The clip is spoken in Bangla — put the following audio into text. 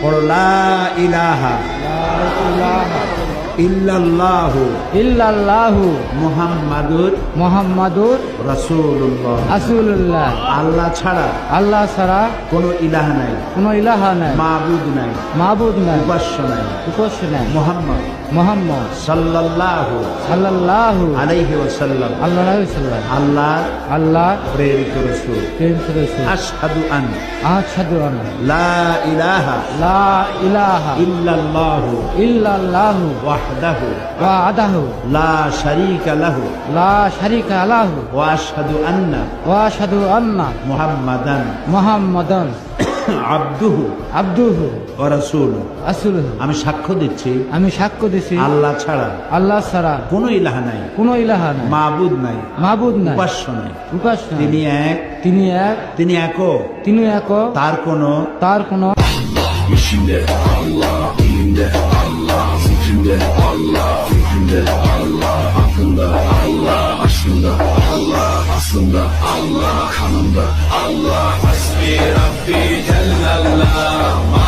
পড়ো লা ইলাহা ইল্লাল্লাহু ইল্লাল্লাহু মুহাম্মাদুর মুহাম্মাদুর রাসূলুল্লাহ। রাসূলুল্লাহ। আল্লাহ ছাড়া আল্লাহ ছাড়া কোনো ইলাহ নাই, কোনো ইলাহা নাই, মাবুদ নাই, মাবুদ নাই, উপাস্য নাই। উপাস্য নাই। মুহাম্মদ মুহাম্মদ সাল্লাল্লাহু সাল্লাল্লাহু আলাইহি ওয়াসাল্লাম আল্লাহু সাল্লাম আল্লাহ আল্লাহ প্রেরিত রাসূল। প্রেরিত রাসূল। আশহাদু আন আশহাদু আন্না লা ইলাহা লা ইলাহা ইল্লাল্লাহু ইল্লাল্লাহু ওয়াহদাহু ওয়াহদাহু লা শারীকা লাহু লা শারীকা লাহু ওয়া আশহাদু আন্না ওয়া আশহাদু আন্না মুহাম্মাদান মুহাম্মাদান আবদুহু আবদুহু ওয়া রাসূলুহু। রাসূলুহু। আমি সাক্ষ্য দিচ্ছি আমি সাক্ষ্য দিছি আল্লাহ ছাড়া আল্লাহ ছাড়া কোনো ইলাহ নাই, কোনো ইলাহা নাই, মাবুদ নাই, মাবুদ নাই, উপাস্য নাই। উপাস্য নাই। তিনি এক, তিনি এক, তিনি একক, তিনি এক, তার কোনো তার কোনো İçinde Allah, dilinde Allah, zikrinde Allah, fikrinde Allah, aklında Allah, aşkında Allah, aslında Allah, kanında Allah. Hasbi Rabbi Cellallah.